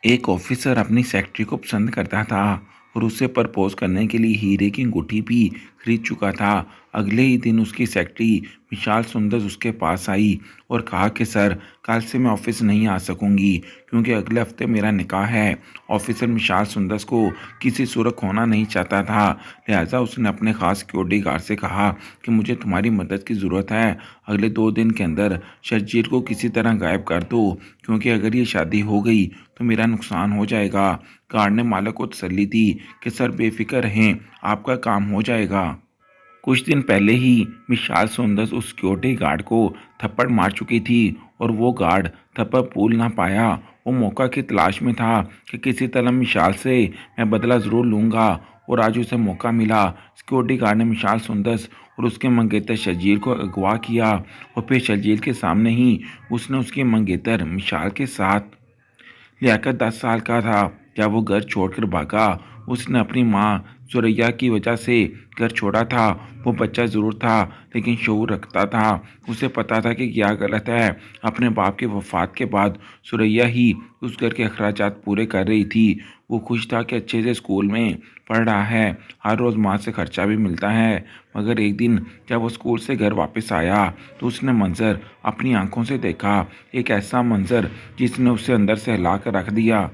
एक ऑफिसर अपनी सेक्रेटरी को पसंद करता था और उसे प्रपोज करने के लिए हीरे की अंगूठी भी खरीद चुका था। अगले ही दिन उसकी सेक्रेटरी विशाल सुंदर उसके पास आई और कहा कि सर, कल से मैं ऑफिस नहीं आ सकूंगी क्योंकि अगले हफ्ते मेरा निकाह है। ऑफिसर विशाल सुंदर को किसी सूरत खोना नहीं चाहता था, लिहाजा उसने अपने खास सिक्योरिटी गार्ड से कहा कि मुझे तुम्हारी मदद की ज़रूरत है। अगले 2 दिन के अंदर शर्जील को किसी तरह गायब कर दो, क्योंकि अगर ये शादी हो गई तो मेरा नुकसान हो जाएगा। गार्ड ने मालक को तसल्ली दी कि सर बेफिक्र रहें, आपका काम हो जाएगा। कुछ दिन पहले ही विशाल सुंदर उस सिक्योरिटी गार्ड को थप्पड़ मार चुकी थी और वो गार्ड थप्पड़ भूल ना पाया। वो मौका की तलाश में था कि किसी तरह विशाल से मैं बदला ज़रूर लूँगा, और आज उसे मौका मिला। सिक्योरिटी गार्ड ने विशाल सुंदर और उसके मंगेतर शर्जील को अगवा किया और फिर शर्जील के सामने ही उसने उसके मंगेतर विशाल के साथ। लियाकत 10 साल का था जब वो घर छोड़कर भागा। उसने अपनी माँ सुरैया की वजह से घर छोड़ा था। वो बच्चा ज़रूर था लेकिन शऊर रखता था। उसे पता था कि क्या गलत है। अपने बाप के वफात के बाद सुरैया ही उस घर के अखराजात पूरे कर रही थी। वो खुश था कि अच्छे से स्कूल में पढ़ रहा है, हर रोज़ माँ से खर्चा भी मिलता है। मगर एक दिन जब वो स्कूल से घर वापस आया तो उसने मंजर अपनी आंखों से देखा, एक ऐसा मंजर जिसने उसे अंदर से हिला कर रख दिया।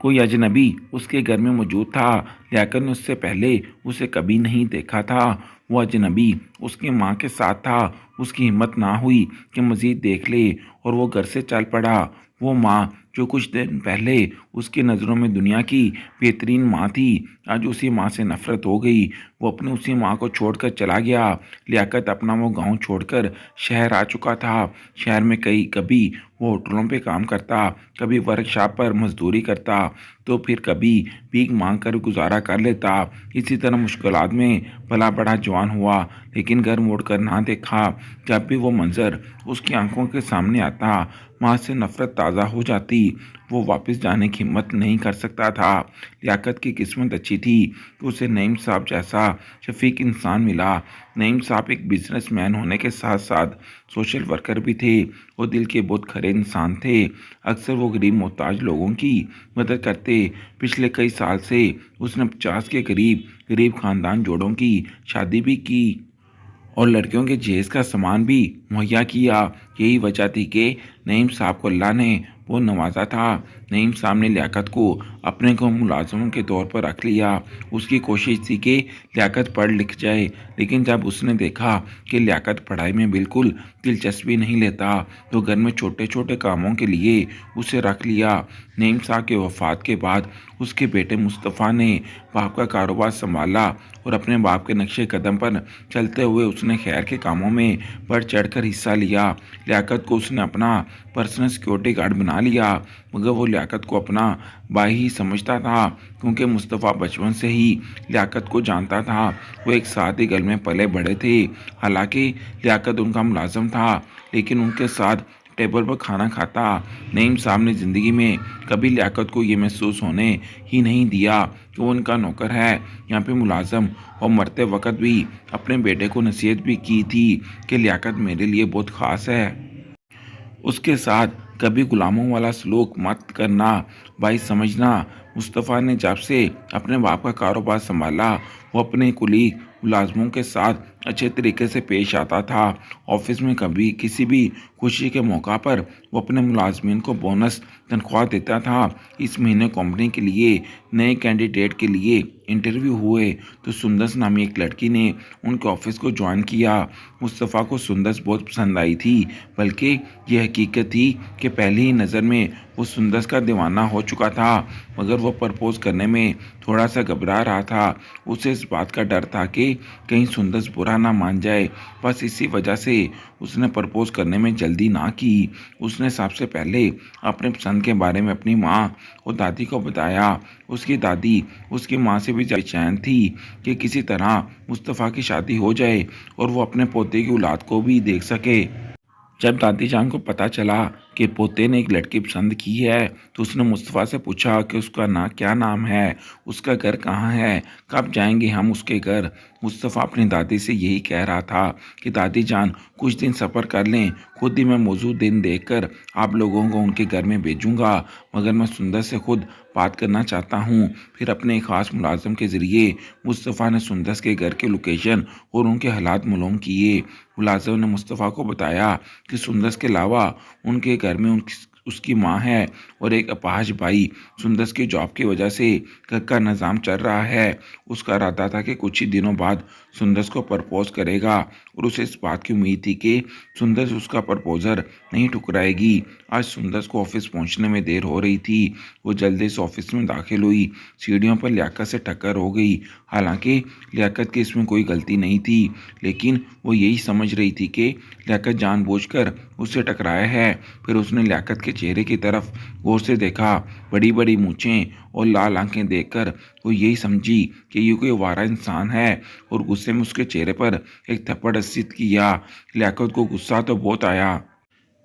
कोई अजनबी उसके घर में मौजूद था। लियाकत ने उससे पहले उसे कभी नहीं देखा था। वो अजनबी उसकी माँ के साथ था। उसकी हिम्मत ना हुई कि मज़ीद देख ले और वो घर से चल पड़ा। वो माँ जो कुछ दिन पहले उसकी नज़रों में दुनिया की बेहतरीन माँ थी, आज उसी माँ से नफरत हो गई। वो अपनी उसी माँ को छोड़कर चला गया। लियाकत अपना वो गांव छोड़कर शहर आ चुका था। शहर में कभी वो होटलों पे काम करता, कभी वर्कशॉप पर मजदूरी करता, तो फिर कभी भीख मांग कर गुजारा कर लेता। इसी तरह मुश्किलात में भला बड़ा जवान हुआ, लेकिन घर मुड़कर ना देखा। जब भी वो मंजर उसकी आंखों के सामने आता, माँ से नफरत ताज़ा हो जाती। वो वापस जाने की हिम्मत नहीं कर सकता था। लियाकत की किस्मत अच्छी थी कि उसे नईम साहब जैसा शफीक इंसान मिला। नईम साहब एक बिजनेसमैन होने के साथ साथ सोशल वर्कर भी थे। वो दिल के बहुत खरे इंसान थे। अक्सर वो गरीब मोहताज लोगों की मदद करते। पिछले कई साल से उसने 50 के करीब गरीब खानदान जोड़ों की शादी भी की और लड़कियों के जहेज का सामान भी मुहैया किया। यही वजह थी कि नईम साहब को अल्लाह ने वो नवाजा था। नईम साहब ने लियाकत को अपने को मुलाजमों के तौर पर रख लिया। उसकी कोशिश थी कि लियाकत पढ़ लिख जाए, लेकिन जब उसने देखा कि लियाकत पढ़ाई में बिल्कुल दिलचस्पी नहीं लेता, तो घर में छोटे छोटे कामों के लिए उसे रख लिया। नईम साहब के वफात के बाद उसके बेटे मुस्तफ़ा ने बाप का कारोबार संभाला और अपने बाप के नक्शे कदम पर चलते हुए उसने खैर के कामों में बढ़ चढ़कर हिस्सा लिया। लियाकत को उसने अपना पर्सनल सिक्योरिटी गार्ड बना लिया, मगर वो लियाकत को अपना भाई ही समझता था, क्योंकि मुस्तफ़ा बचपन से ही लियाकत को जानता था। वो एक साथ ही घर में पले बड़े थे। हालांकि लियाकत उनका मुलाजम था, लेकिन उनके साथ टेबल पर खाना खाता। नईम साहब ने ज़िंदगी में कभी लियाकत को ये महसूस होने ही नहीं दिया कि वो उनका नौकर है, यहाँ पे मुलाजम। और मरते वक्त भी अपने बेटे को नसीहत भी की थी कि लियाकत मेरे लिए बहुत ख़ास है, उसके साथ कभी गुलामों वाला सलूक मत करना, भाई समझना। मुस्तफ़ा ने जब से अपने बाप का कारोबार संभाला, वो अपने कुलीग मुलाजमों के साथ अच्छे तरीके से पेश आता था। ऑफिस में कभी किसी भी खुशी के मौका पर वो अपने मुलाजमीन को बोनस तनख्वाह देता था। इस महीने कंपनी के लिए नए कैंडिडेट के लिए इंटरव्यू हुए तो सुंदस नामी एक लड़की ने उनके ऑफिस को ज्वाइन किया। मुस्तफ़ा को सुंदस बहुत पसंद आई थी, बल्कि यह हकीकत थी कि पहली ही नज़र में वो सुंदस का दीवाना हो चुका था। मगर वो प्रपोज करने में थोड़ा सा घबरा रहा था। उसे इस बात का डर था कि कहीं सुंदस बुरा ना मान जाए। बस इसी वजह से उसने प्रपोज करने में जल्दी ना की। उसने सबसे पहले अपने पसंद के बारे में अपनी माँ और दादी को बताया। उसकी दादी उसकी माँ से भी बेचैन थी कि किसी तरह मुस्तफ़ा की शादी हो जाए और वो अपने पोते की औलाद को भी देख सके। जब दादी जान को पता चला कि पोते ने एक लड़की पसंद की है, तो उसने मुस्तफ़ा से पूछा कि उसका क्या नाम है, उसका घर कहाँ है, कब जाएंगे हम उसके घर। मुस्तफ़ा अपनी दादी से यही कह रहा था कि दादी जान, कुछ दिन सफ़र कर लें, खुद ही मैं मौजूद दिन देखकर आप लोगों को उनके घर में भेजूंगा, मगर मैं सुंदर से खुद बात करना चाहता हूँ। फिर अपने एक ख़ास मुलाजिम के ज़रिए मुस्तफ़ा ने सुंदर के घर के लोकेशन और उनके हालात मालूम किए। मुलाजिम ने मुस्तफ़ा को बताया कि सुंदर के अलावा उनके घर में उसकी माँ है और एक अपाहिज भाई। सुंदर की जॉब की वजह से घर का निज़ाम चल रहा है। उसका इरादा था कि कुछ ही दिनों बाद सुंदर को प्रपोज करेगा और उसे इस बात की उम्मीद थी कि सुंदर उसका प्रपोजर नहीं ठुकराएगी। आज सुंदर को ऑफिस पहुंचने में देर हो रही थी। वो जल्दी से ऑफिस में दाखिल हुई। सीढ़ियों पर लियाकत से टक्कर हो गई। हालांकि लियाकत की इसमें कोई गलती नहीं थी, लेकिन वो यही समझ रही थी कि लियाकत जानबूझकर उससे टकराया है। फिर उसने लियाकत के चेहरे की तरफ गौर से देखा। बड़ी बड़ी मूछें और लाल आंखें देखकर वो यही समझी कि ये कोई आवारा इंसान है और गुस्से में उसके चेहरे पर एक थप्पड़ रसीद किया। लियाकत को गुस्सा तो बहुत आया,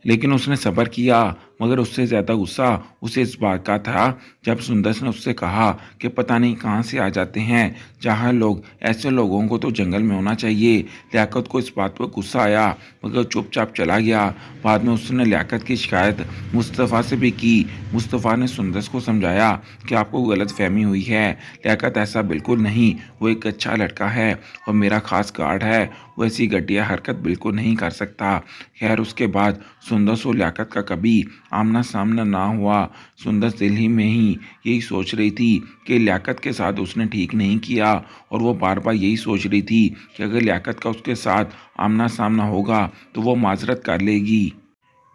लेकिन उसने सब्र किया। मगर उससे ज़्यादा गुस्सा उसे इस बात का था जब सुंदर ने उससे कहा कि पता नहीं कहाँ से आ जाते हैं जहाँ लोग, ऐसे लोगों को तो जंगल में होना चाहिए। लियाकत को इस बात पर गुस्सा आया, मगर चुपचाप चला गया। बाद में उसने लियाकत की शिकायत मुस्तफ़ा से भी की। मुस्तफ़ा ने सुंदर को समझाया कि आपको गलत फहमी हुई है, लियाकत ऐसा बिल्कुल नहीं, वो एक अच्छा लड़का है और मेरा खास गार्ड है, वो ऐसी घटिया हरकत बिल्कुल नहीं कर सकता। खैर उसके बाद सुंदर और लियाकत का कभी आमना सामना ना हुआ। सुंदर दिल ही में ही यही सोच रही थी कि लियाकत के साथ उसने ठीक नहीं किया, और वो बार बार यही सोच रही थी कि अगर लियाकत का उसके साथ आमना सामना होगा तो वो माजरत कर लेगी,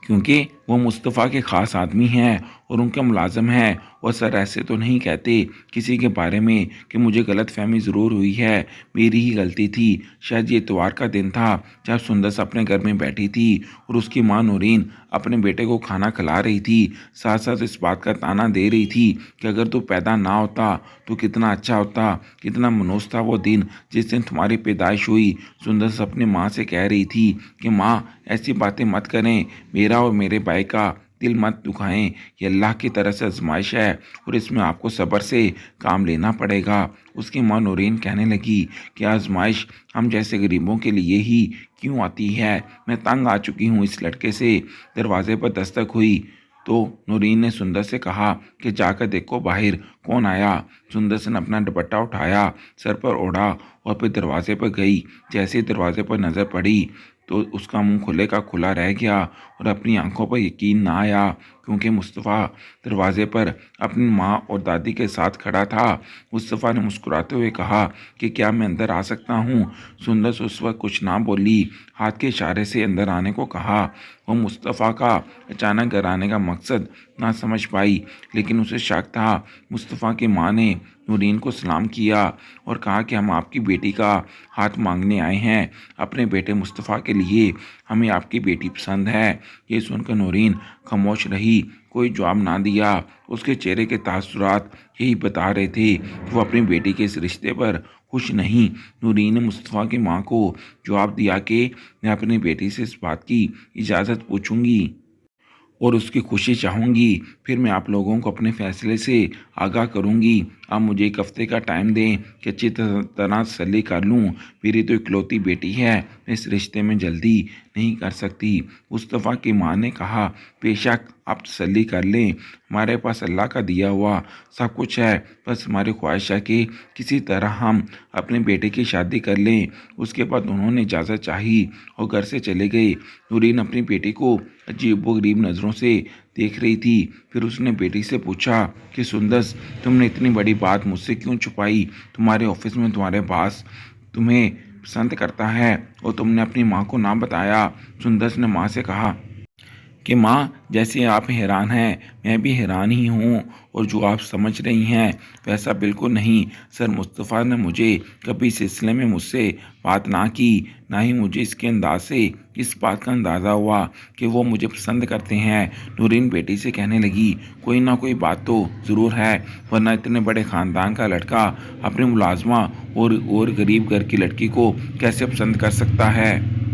क्योंकि वो मुस्तफ़ा के ख़ास आदमी हैं और उनका मुलाजिम है। और सर ऐसे तो नहीं कहते किसी के बारे में कि मुझे गलत फहमी ज़रूर हुई है, मेरी ही गलती थी। शायद ये इतवार का दिन था जब सुंदर अपने घर में बैठी थी और उसकी माँ नूरीन अपने बेटे को खाना खिला रही थी। साथ साथ इस बात का ताना दे रही थी कि अगर तू पैदा ना होता तो कितना अच्छा होता, कितना मनोज था वो दिन जिस दिन तुम्हारी पैदाइश हुई। सुंदर अपनी माँ से कह रही थी कि माँ ऐसी बातें मत करें, मेरा और मेरे भाई का दिल मत दुखाएं, ये अल्लाह की तरह से आजमाइश है और इसमें आपको सब्र से काम लेना पड़ेगा। उसकी माँ नूरीन कहने लगी कि आजमाइश हम जैसे गरीबों के लिए ही क्यों आती है, मैं तंग आ चुकी हूँ इस लड़के से। दरवाजे पर दस्तक हुई तो नूरीन ने सुंदर से कहा कि जाकर देखो बाहर कौन आया। सुंदर ने अपना दुपट्टा उठाया, सर पर ओढ़ा और फिर दरवाजे पर गई। जैसे ही दरवाजे पर नज़र पड़ी तो उसका मुंह खुले का खुला रह गया और अपनी आंखों पर यकीन ना आया, क्योंकि मुस्तफ़ा दरवाजे पर अपनी माँ और दादी के साथ खड़ा था। मुस्तफ़ा ने मुस्कुराते हुए कहा कि क्या मैं अंदर आ सकता हूँ। सुंदर उस वक्त कुछ ना बोली, हाथ के इशारे से अंदर आने को कहा। वो मुस्तफ़ा का अचानक घर आने का मकसद ना समझ पाई, लेकिन उसे शक था। मुस्तफ़ा की माँ ने नूरीन को सलाम किया और कहा कि हम आपकी बेटी का हाथ मांगने आए हैं, अपने बेटे मुस्तफ़ा के लिए, हमें आपकी बेटी पसंद है। ये सुनकर नूरीन खामोश रही, कोई जवाब ना दिया। उसके चेहरे के तासुरात यही बता रहे थे कि वो अपनी बेटी के इस रिश्ते पर खुश नहीं। नूरीन ने मुस्तफ़ा की माँ को जवाब दिया कि मैं अपनी बेटी से इस बात की इजाज़त पूछूंगी और उसकी खुशी चाहूँगी, फिर मैं आप लोगों को अपने फ़ैसले से आगाह करूँगी। आप मुझे एक हफ़्ते का टाइम दें कि अच्छी तरह तसल्ली कर लूँ। मेरी तो इकलौती बेटी है, मैं इस रिश्ते में जल्दी नहीं कर सकती। मुस्तफ़ा की माँ ने कहा, बेशक आप तसल्ली कर लें, हमारे पास अल्लाह का दिया हुआ सब कुछ है, बस हमारी ख्वाहिश है कि किसी तरह हम अपने बेटे की शादी कर लें। उसके बाद उन्होंने इजाज़त चाही और घर से चले गए। नूरीन अपनी बेटी को अजीबोगरीब नज़रों से देख रही थी। फिर उसने बेटी से पूछा कि सुंदर, तुमने इतनी बड़ी बात मुझसे क्यों छुपाई? तुम्हारे ऑफिस में तुम्हारे बॉस तुम्हें पसंद करता है और तुमने अपनी माँ को ना बताया। सुंदर ने माँ से कहा कि माँ, जैसे आप हैरान हैं मैं भी हैरान ही हूँ, और जो आप समझ रही हैं वैसा बिल्कुल नहीं। सर मुस्तफ़ा ने मुझे कभी इस सिलसिले में मुझसे बात ना की, ना ही मुझे इसके अंदाज से इस बात का अंदाज़ा हुआ कि वो मुझे पसंद करते हैं। नूरीन बेटी से कहने लगी, कोई ना कोई बात तो ज़रूर है, वरना इतने बड़े ख़ानदान का लड़का अपनी मुलाजमा और गरीब घर की लड़की को कैसे पसंद कर सकता है।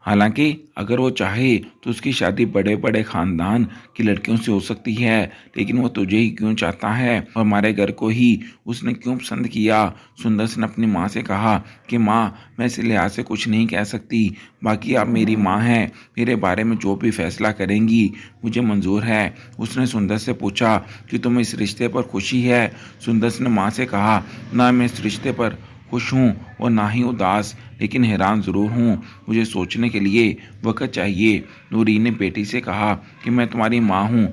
हालांकि अगर वो चाहे तो उसकी शादी बड़े बड़े खानदान की लड़कियों से हो सकती है, लेकिन वो तुझे ही क्यों चाहता है और हमारे घर को ही उसने क्यों पसंद किया। सुंदर ने अपनी माँ से कहा कि माँ, मैं इस लिहाज से कुछ नहीं कह सकती, बाकी आप मेरी माँ हैं, मेरे बारे में जो भी फैसला करेंगी मुझे मंजूर है। उसने सुंदर से पूछा कि तुम्हें इस रिश्ते पर खुशी है। सुंदर ने माँ से कहा, ना मैं इस रिश्ते पर खुश हूँ और ना ही उदास, लेकिन हैरान ज़रूर हूँ, मुझे सोचने के लिए वक़्त चाहिए। नूरी ने बेटी से कहा कि मैं तुम्हारी माँ हूँ,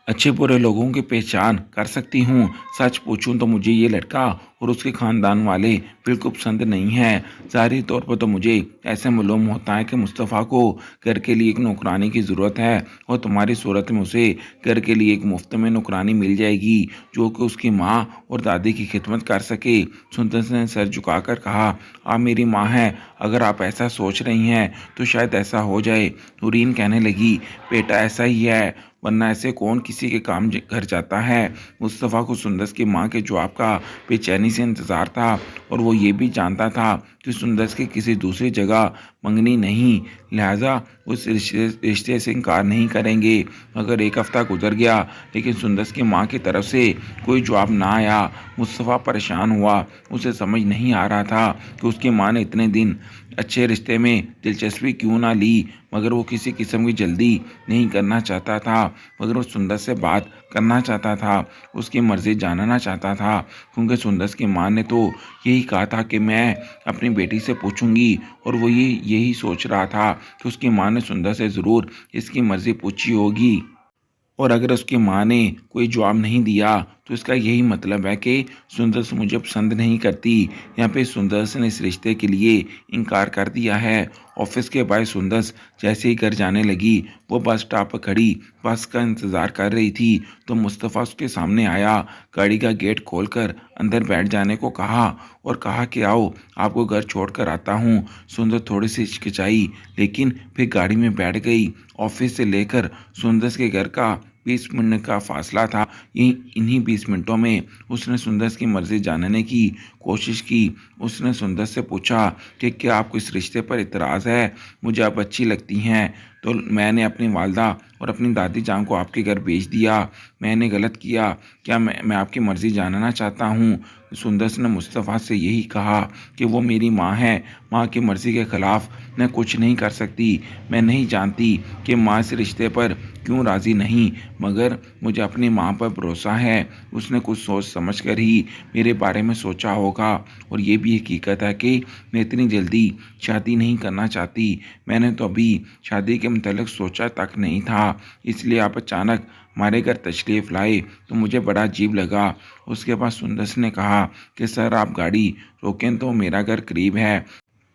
अच्छे बुरे लोगों की पहचान कर सकती हूँ। सच पूछूं तो मुझे ये लड़का और उसके खानदान वाले बिल्कुल पसंद नहीं है। ज़ाहिरी तौर पर तो मुझे ऐसे मालूम होता है कि मुस्तफ़ा को घर के लिए एक नौकरानी की ज़रूरत है और तुम्हारी सूरत में उसे घर के लिए एक मुफ्त में नौकरानी मिल जाएगी जो कि उसकी माँ और दादी की खिदमत कर सके। सुंदर ने सर झुकाकर कहा, आप मेरी माँ हैं, अगर आप ऐसा सोच रही हैं तो शायद ऐसा हो जाए। नूरीन कहने लगी, बेटा ऐसा ही है, वरना ऐसे कौन किसी के काम घर जाता है। मुस्तफ़ा को सुंदर की माँ के जवाब का बेचैनी से इंतज़ार था और वो ये भी जानता था कि सुंदर के किसी दूसरी जगह मंगनी नहीं, लिहाजा उस रिश्ते से इनकार नहीं करेंगे। मगर एक हफ्ता गुजर गया, लेकिन सुंदर की माँ की तरफ से कोई जवाब ना आया। मुस्तफ़ा परेशान हुआ, उसे समझ नहीं आ रहा था कि उसकी माँ ने इतने दिन अच्छे रिश्ते में दिलचस्पी क्यों ना ली। मगर वो किसी किस्म की जल्दी नहीं करना चाहता था, मगर वो सुंदर से बात करना चाहता था, उसकी मर्ज़ी जानना चाहता था, क्योंकि सुंदर की माँ ने तो यही कहा था कि मैं अपनी बेटी से पूछूंगी, और वो यही सोच रहा था कि उसकी माँ ने सुंदर से ज़रूर इसकी मर्ज़ी पूछी होगी। और अगर उसकी माँ ने कोई जवाब नहीं दिया तो इसका यही मतलब है कि सुंदर मुझे पसंद नहीं करती। यहाँ पे सुंदर ने इस रिश्ते के लिए इनकार कर दिया है। ऑफिस के बाद सुंदर जैसे ही घर जाने लगी, वो बस स्टॉप पर खड़ी बस का इंतज़ार कर रही थी तो मुस्तफ़ा उसके सामने आया, गाड़ी का गेट खोलकर अंदर बैठ जाने को कहा और कहा कि आओ, आपको घर छोड़ कर आता हूँ। सुंदर थोड़ी सी हिचकिचाई, लेकिन फिर गाड़ी में बैठ गई। ऑफिस से लेकर सुंदर के घर का 20 मिनट का फासला था। इन्हीं 20 मिनटों में उसने सुंदर की मर्जी जानने की कोशिश की। उसने सुंदर से पूछा कि क्या आपको इस रिश्ते पर इतराज़ है, मुझे आप अच्छी लगती हैं, तो मैंने अपनी वालदा और अपनी दादी जान को आपके घर भेज दिया, मैंने गलत किया, क्या मैं आपकी मर्ज़ी जानना चाहता हूँ। सुंदर ने मुस्तफ़ा से यही कहा कि वो मेरी माँ है, माँ की मर्ज़ी के ख़िलाफ़ मैं कुछ नहीं कर सकती। मैं नहीं जानती कि माँ इस रिश्ते पर क्यों राज़ी नहीं, मगर मुझे अपनी माँ पर भरोसा है, उसने कुछ सोच समझ कर ही मेरे बारे में सोचा होगा। और ये भी हकीकत है कि मैं इतनी जल्दी शादी नहीं करना चाहती, मैंने तो अभी शादी के मतलब सोचा तक नहीं था, इसलिए आप अचानक हमारे घर तशरीफ़ लाए तो मुझे बड़ा अजीब लगा। उसके बाद सुंदर ने कहा कि सर आप गाड़ी रोकें तो मेरा घर करीब है,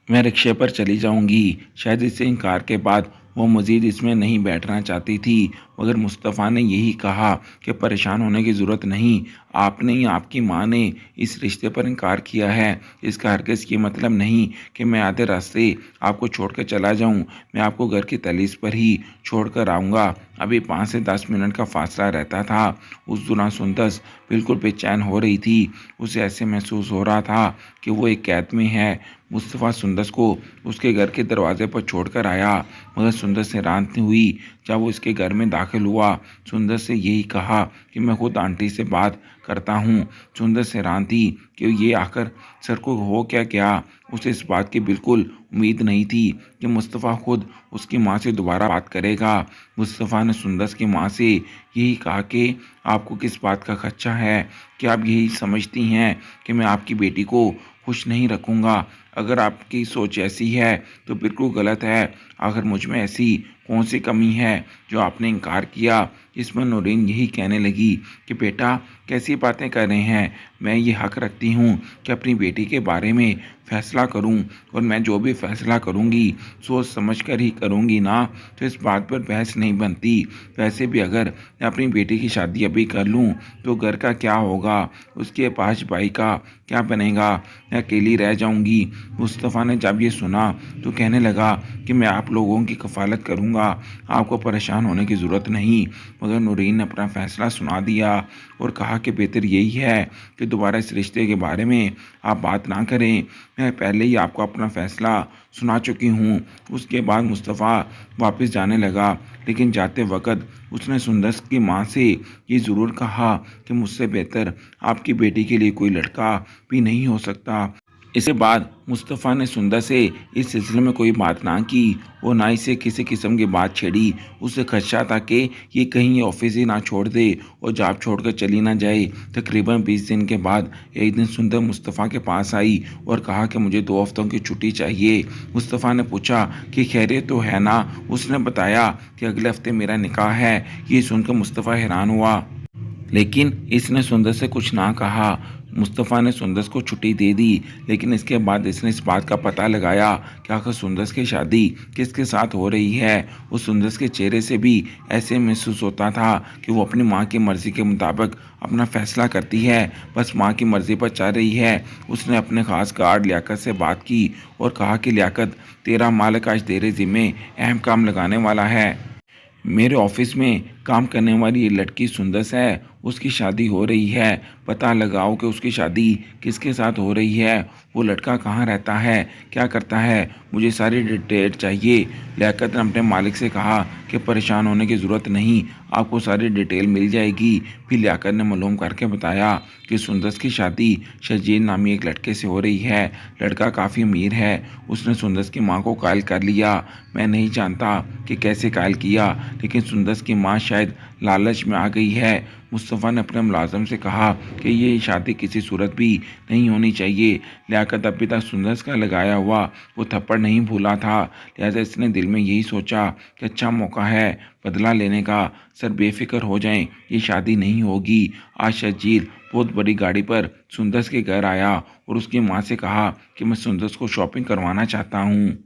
मैं रिक्शे पर चली जाऊंगी। शायद इससे इनकार के बाद वो मज़ीद इसमें नहीं बैठना चाहती थी, मगर मुस्तफ़ा ने यही कहा कि परेशान होने की ज़रूरत नहीं, आपने या आपकी माँ ने इस रिश्ते पर इनकार किया है, इसका हरगिज़ ये मतलब नहीं कि मैं आधे रास्ते आपको छोड़कर चला जाऊं। मैं आपको घर की दहलीज पर ही छोड़कर आऊँगा। अभी 5 से 10 मिनट का फासला रहता था। उस दौरान सुंदर बिल्कुल बेचैन हो रही थी, उसे ऐसे महसूस हो रहा था कि वो एक कैद में है। मुस्तफ़ा सुंदर को उसके घर के दरवाजे पर छोड़कर आया, मगर सुंदर से हैरान हुई जब वो इसके घर में दाखिल हुआ। सुंदर से यही कहा कि मैं खुद आंटी से बात करता हूँ। सुंदर से हैरान थी कि ये आकर सर को हो क्या गया। उसे इस बात की बिल्कुल उम्मीद नहीं थी कि मुस्तफ़ा खुद उसकी माँ से दोबारा बात करेगा। मुस्तफ़ा ने सुंदर की माँ से यही कहा कि आपको किस बात का खदशा है, कि आप यही समझती हैं कि मैं आपकी बेटी को खुश नहीं रखूँगा। अगर आपकी सोच ऐसी है तो बिल्कुल गलत है। आखिर मुझ में ऐसी कौन सी कमी है जो आपने इनकार किया। इस पर नूरीन यही कहने लगी कि बेटा कैसी बातें कर रहे हैं, मैं ये हक रखती हूँ कि अपनी बेटी के बारे में फ़ैसला करूँ, और मैं जो भी फ़ैसला करूँगी सोच समझ कर ही करूँगी ना, तो इस बात पर बहस नहीं बनती। वैसे भी अगर मैं अपनी बेटी की शादी अभी कर लूँ तो घर का क्या होगा, उसके पास भाई का क्या बनेगा, मैं अकेली रह जाऊँगी। मुस्तफ़ा ने जब ये सुना तो कहने लगा कि मैं आप लोगों की कफ़ालत करूँगा, आपको परेशान होने की ज़रूरत नहीं। मगर नूरीन ने अपना फैसला सुना दिया और कहा कि बेहतर यही है कि दोबारा इस रिश्ते के बारे में आप बात ना करें। मैं पहले ही आपको अपना फैसला सुना चुकी हूँ। उसके बाद मुस्तफ़ा वापस जाने लगा, लेकिन जाते वक़्त उसने सुंदर की माँ से ये ज़रूर कहा कि मुझसे बेहतर आपकी बेटी के लिए कोई लड़का भी नहीं हो सकता। इसके बाद मुस्तफ़ा ने सुंदर से इस सिलसिले में कोई बात ना की और ना इसे किसी किस्म की बात छेड़ी। उसे खदशा था कि ये कहीं ऑफिस ही ना छोड़ दे और जॉब छोड़कर चली ना जाए। तकरीबन 20 दिन के बाद एक दिन सुंदर मुस्तफ़ा के पास आई और कहा कि मुझे 2 हफ्तों की छुट्टी चाहिए। मुस्तफ़ा ने पूछा कि खैरियत तो है ना? उसने बताया कि अगले हफ्ते मेरा निकाह है। ये सुनकर मुस्तफ़ा हैरान हुआ, लेकिन इसने सुंदर से कुछ ना कहा। मुस्तफ़ा ने सुंदर को छुट्टी दे दी, लेकिन इसके बाद इसने इस बात का पता लगाया कि आखिर सुंदर की शादी किसके साथ हो रही है। उस सुंदर के चेहरे से भी ऐसे महसूस होता था कि वो अपनी माँ की मर्ज़ी के मुताबिक अपना फ़ैसला करती है, बस माँ की मर्ज़ी पर चल रही है। उसने अपने ख़ास गार्ड लियाकत से बात की और कहा कि लियाकत, तेरा मालिक आज तेरे ज़िम्मे अहम काम लगाने वाला है। मेरे ऑफिस में काम करने वाली ये लड़की सुंदर है, उसकी शादी हो रही है। पता लगाओ कि उसकी शादी किसके साथ हो रही है, वो लड़का कहाँ रहता है, क्या करता है, मुझे सारी डिटेल चाहिए। लियाकत ने अपने मालिक से कहा कि परेशान होने की ज़रूरत नहीं, आपको सारी डिटेल मिल जाएगी। फिर लियाकत ने मालूम करके बताया कि सुंदर की शादी शर्जील नामी एक लड़के से हो रही है। लड़का काफ़ी अमीर है। उसने सुंदर की माँ को कायल कर लिया। मैं नहीं जानता कि कैसे कायल किया, लेकिन सुंदर की माँ शायद लालच में आ गई है। मुस्तफ़ा ने अपने मुलाजम से कहा कि ये शादी किसी सूरत भी नहीं होनी चाहिए। लियाकत अभी तक सुंदर का लगाया हुआ वो थप्पड़ नहीं भूला था, लिहाजा इसने दिल में यही सोचा कि अच्छा मौका है बदला लेने का। सर बेफिक्र हो जाएं, ये शादी नहीं होगी। आज शर्जील बहुत बड़ी गाड़ी पर सुंदर के घर आया और उसकी माँ से कहा कि मैं सुंदर को शॉपिंग करवाना चाहता हूँ।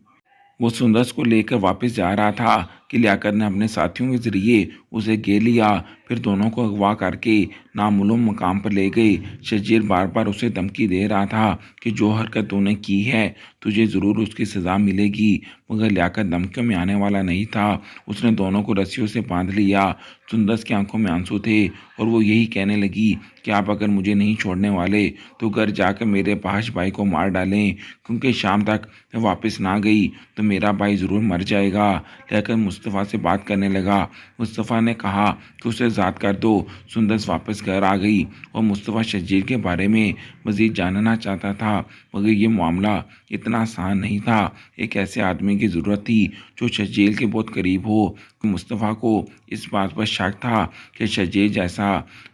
वो सुंदर को लेकर वापस जा रहा था कि लियाकत ने अपने साथियों के ज़रिए उसे घेर लिया। फिर दोनों को अगवा करके नामालूम मकाम पर ले गए। शर्जील बार बार उसे धमकी दे रहा था कि जो हरकत तूने की है तुझे ज़रूर उसकी सज़ा मिलेगी, मगर लियाकत धमकियों में आने वाला नहीं था। उसने दोनों को रस्सियों से बांध लिया। सुंदर की आंखों में आंसू थे और वो यही कहने लगी कि आप अगर मुझे नहीं छोड़ने वाले तो घर जाकर मेरे पास भाई को मार डालें, क्योंकि शाम तक मैं वापस ना गई तो मेरा भाई ज़रूर मर जाएगा। लेकिन मुस्तफ़ा से बात करने लगा। मुस्तफ़ा ने कहा कि उसे आज़ाद कर दो। सुंदर वापस घर आ गई और मुस्तफ़ा शर्जील के बारे में मज़ीद जानना चाहता था, मगर ये मामला इतना आसान नहीं था। एक ऐसे आदमी की ज़रूरत थी जो शर्जील के बहुत करीब हो। मुस्तफ़ा को इस बात पर शक था कि शर्जील जैसा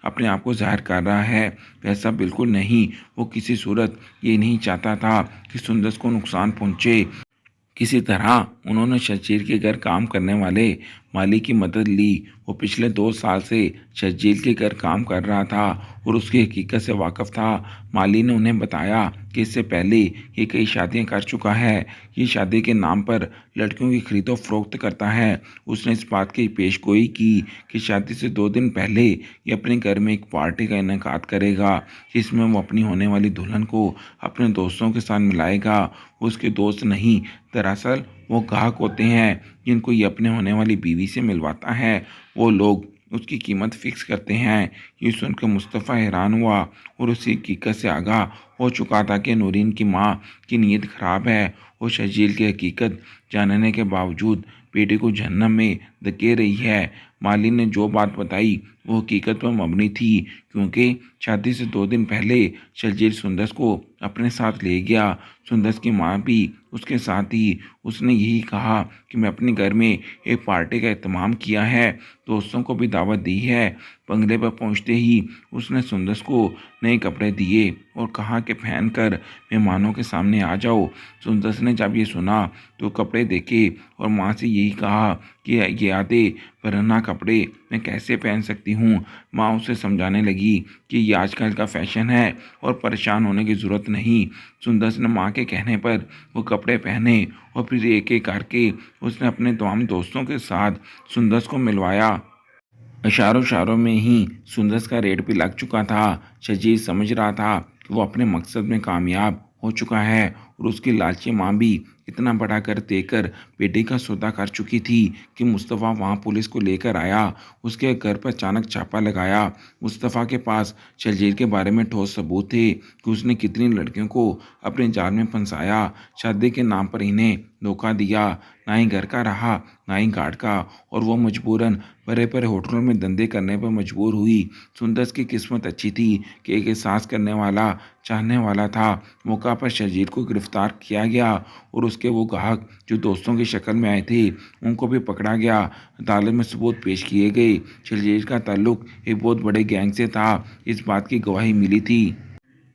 अपने आप को ज़ाहिर कर रहा है वैसा बिल्कुल नहीं। वो किसी सूरत ये नहीं चाहता था कि सुंदर को नुकसान पहुँचे। किसी तरह उन्होंने शर्जील के घर काम करने वाले माली की मदद ली। वो पिछले 2 साल से शर्जील के घर काम कर रहा था और उसकी हकीकत से वाकिफ़ था। माली ने उन्हें बताया कि इससे पहले ये कई शादियां कर चुका है। ये शादी के नाम पर लड़कियों की खरीदो फरोख्त करता है। उसने इस बात की पेशगोई की कि शादी से 2 दिन पहले ये अपने घर में एक पार्टी का इनेकाद करेगा, जिसमें वो अपनी होने वाली दुल्हन को अपने दोस्तों के साथ मिलाएगा। उसके दोस्त नहीं, दरअसल वो ग्राहक होते हैं जिनको ये अपने होने वाली बीवी से मिलवाता है। वो लोग उसकी कीमत फिक्स करते हैं। ये सुनकर मुस्तफ़ा हैरान हुआ और उसी हकीकत से आगाह हो चुका था कि नूरीन की माँ की नीयत ख़राब है। वो शर्जील की हकीकत जानने के बावजूद बेटे को जहन्नम में धकेल रही है। माली ने जो बात बताई वो हकीकत पर मबनी थी, क्योंकि शादी से 2 दिन पहले शर्जील सुंदर को अपने साथ ले गया। सुंदर की माँ भी उसके साथ थी। उसने यही कहा कि मैं अपने घर में एक पार्टी का एहतमाम किया है, दोस्तों को भी दावत दी है। बंगले पर पहुंचते ही उसने सुंदर को नए कपड़े दिए और कहा कि पहन कर मेहमानों के सामने आ जाओ। सुंदर ने जब ये सुना तो कपड़े देखे और माँ से यही कहा कि ये आधे वरना कपड़े मैं कैसे पहन सकती हूँ। माँ उसे समझाने लगी कि ये आजकल का फैशन है और परेशान होने की ज़रूरत नहीं। सुंदर ने माँ के कहने पर वो कपड़े पहने और फिर एक एक करके उसने अपने तमाम दोस्तों के साथ सुंदर को मिलवाया। इशारों इशारों में ही सुंदर का रेट भी लग चुका था। शर्जील समझ रहा था कि वो अपने मकसद में कामयाब हो चुका है और उसकी लालची माँ भी इतना बड़ा घर देकर बेटे का सौदा कर चुकी थी कि मुस्तफ़ा वहाँ पुलिस को लेकर आया। उसके घर पर अचानक छापा लगाया। मुस्तफ़ा के पास शर्जील के बारे में ठोस सबूत थे कि उसने कितनी लड़कियों को अपने जाल में फंसाया। शादी के नाम पर इन्हें धोखा दिया, ना ही घर का रहा ना ही घाट का, और वो मजबूरन बड़े बड़े होटलों में धंधे करने पर मजबूर हुई। सुंदर की किस्मत अच्छी थी कि एक एहसास करने वाला चाहने वाला था। मौका पर शर्जील को गिरफ्तार किया गया और उसके वो ग्राहक जो दोस्तों की शक्ल में आए थे उनको भी पकड़ा गया। अदालत में सबूत पेश किए गए। शर्जील का ताल्लुक एक बहुत बड़े गैंग से था, इस बात की गवाही मिली थी।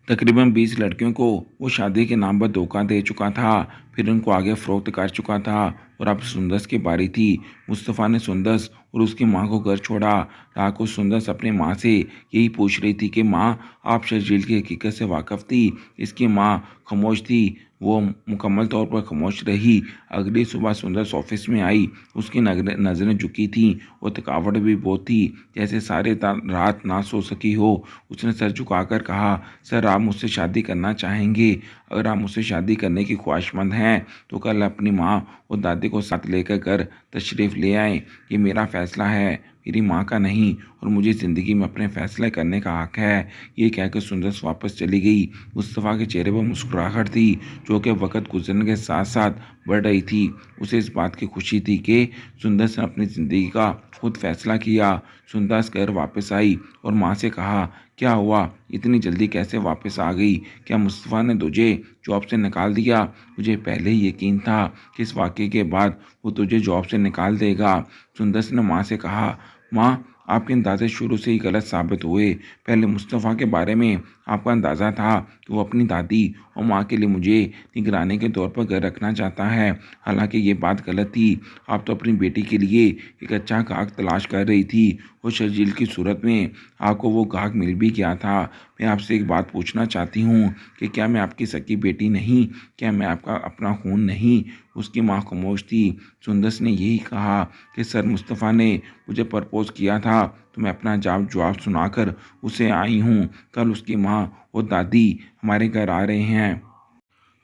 तकरीबन 20 लड़कियों को वो शादी के नाम पर धोखा दे चुका था, फिर उनको आगे फ़रोख्त कर चुका था। और अब सुंदस की बारी थी। मुस्तफ़ा ने सुंदस और उसकी माँ को घर छोड़ा। रात को सुंदस अपनी माँ से यही पूछ रही थी कि माँ, आप शर्जील की हकीकत से वाकफ़ थी? इसकी माँ खामोश थी। वो मुकम्मल तौर पर खामोश रही। अगली सुबह सुंदस ऑफिस में आई। उसकी नज़रें झुकी थीं और थकावट भी बहुत थी, जैसे सारे रात ना सो सकी हो। उसने सर झुकाकर कहा, सर, आप मुझसे शादी करना चाहेंगे? अगर आप मुझसे शादी करने की ख्वाहिशमंद हैं तो कल अपनी माँ और दादी को साथ लेकर घर तशरीफ़ ले आएं। ये मेरा फ़ैसला है, मेरी माँ का नहीं, और मुझे ज़िंदगी में अपने फ़ैसले करने का हक़ है। ये कहकर सुंदर वापस चली गई। मुस्तफ़ा के चेहरे पर मुस्कुराहट थी जो कि वक़्त गुजरने के साथ साथ बढ़ रही थी। उसे इस बात की खुशी थी कि सुंदर ने अपनी ज़िंदगी का खुद फैसला किया। सुंदर घर वापस आई और माँ से कहा, क्या हुआ, इतनी जल्दी कैसे वापस आ गई? क्या मुस्तफ़ा ने तुझे जॉब से निकाल दिया? मुझे पहले ही यकीन था कि इस वाक़ये के बाद वो तुझे जॉब से निकाल देगा। सुंदर ने माँ से कहा, माँ, आपके अंदाज़े शुरू से ही गलत साबित हुए। पहले मुस्तफ़ा के बारे में आपका अंदाज़ा था कि वो अपनी दादी और माँ के लिए मुझे निगरानी के तौर पर घर रखना चाहता है। हालांकि ये बात गलत थी। आप तो अपनी बेटी के लिए एक अच्छा गाहक तलाश कर रही थी और शर्जील की सूरत में आपको वो गाहक मिल भी गया था। मैं आपसे एक बात पूछना चाहती हूँ कि क्या मैं आपकी सगी बेटी नहीं? क्या मैं आपका अपना खून नहीं? उसकी माँ खामोश थी। सुंदस ने यही कहा कि सर, मुस्तफ़ा ने मुझे प्रपोज़ किया था तो मैं अपना जवाब सुनाकर उसे आई हूँ। कल उसकी माँ और दादी हमारे घर आ रहे हैं।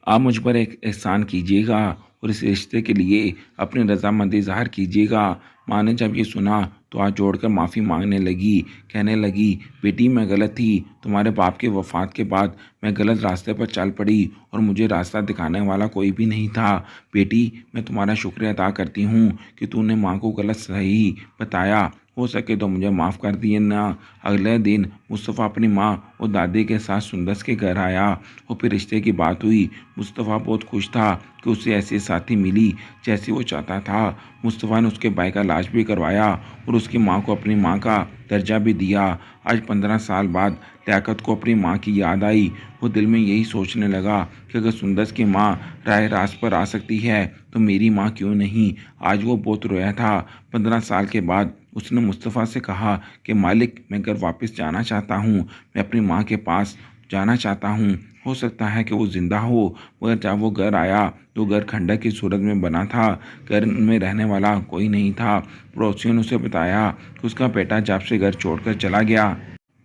आप मुझ पर एक एहसान कीजिएगा और इस रिश्ते के लिए अपनी रज़ामंदी ज़ाहिर कीजिएगा। माँ ने जब ये सुना तो हाथ जोड़कर माफ़ी मांगने लगी। कहने लगी, बेटी, मैं गलत थी। तुम्हारे बाप के वफ़ात के बाद मैं गलत रास्ते पर चल पड़ी और मुझे रास्ता दिखाने वाला कोई भी नहीं था। बेटी, मैं तुम्हारा शुक्रिया अदा करती हूँ कि तूने माँ को गलत सही बताया। हो सके तो मुझे माफ़ कर दिए ना। अगले दिन मुस्तफ़ा अपनी माँ और दादी के साथ सुंदस के घर आया और फिर रिश्ते की बात हुई। मुस्तफ़ा बहुत खुश था कि उसे ऐसी साथी मिली जैसी वो चाहता था। मुस्तफ़ा ने उसके भाई का इलाज भी करवाया और उसकी माँ को अपनी माँ का दर्जा भी दिया। आज 15 साल बाद लियाकत को अपनी माँ की याद आई। वो दिल में यही सोचने लगा कि अगर सुंदस की माँ राह रास्त पर आ सकती है तो मेरी माँ क्यों नहीं। आज वो बहुत रोया था। 15 साल के बाद उसने मुस्तफ़ा से कहा कि मालिक, मैं घर वापस जाना चाहता हूँ। मैं अपनी माँ के पास जाना चाहता हूँ। हो सकता है कि वो ज़िंदा हो। मगर जब वो घर आया तो घर खंडर की सूरत में बना था। घर में रहने वाला कोई नहीं था। पड़ोसियों ने उसे बताया कि उसका बेटा जब से घर छोड़कर चला गया।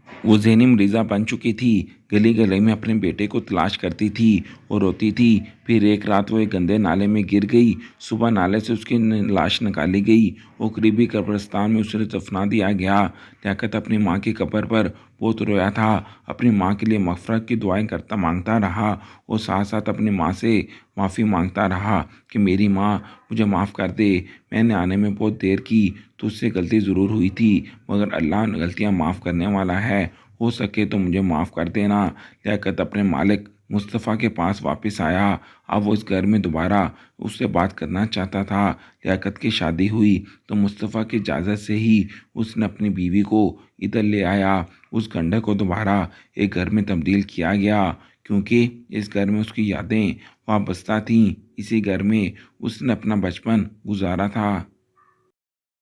वो ज़हनी मरीज़ा बन चुकी थी। गली गली में अपने बेटे को तलाश करती थी और रोती थी। फिर एक रात वो एक गंदे नाले में गिर गई। सुबह नाले से उसकी लाश निकाली गई और करीबी कब्रिस्तान में उसे दफना दिया गया। लियाकत अपनी माँ की कब्र पर बहुत रोया था। अपनी माँ के लिए मग़फ़िरत की दुआएं करता मांगता रहा और साथ साथ अपनी माँ से माफ़ी मांगता रहा कि मेरी माँ, मुझे माफ़ कर दे। मैंने आने में बहुत देर की, तुझसे गलती ज़रूर हुई थी, मगर अल्लाह गलतियाँ माफ़ करने वाला है। हो सके तो मुझे माफ़ कर देना। लियाकत अपने मालिक मुस्तफ़ा के पास वापस आया। अब वो इस घर में दोबारा उससे बात करना चाहता था। लियाकत की शादी हुई तो मुस्तफ़ा की इजाज़त से ही उसने अपनी बीवी को इधर ले आया। उस खंडर को दोबारा एक घर में तब्दील किया गया क्योंकि इस घर में उसकी यादें वाबस्ता थीं। इसी घर में उसने अपना बचपन गुजारा था।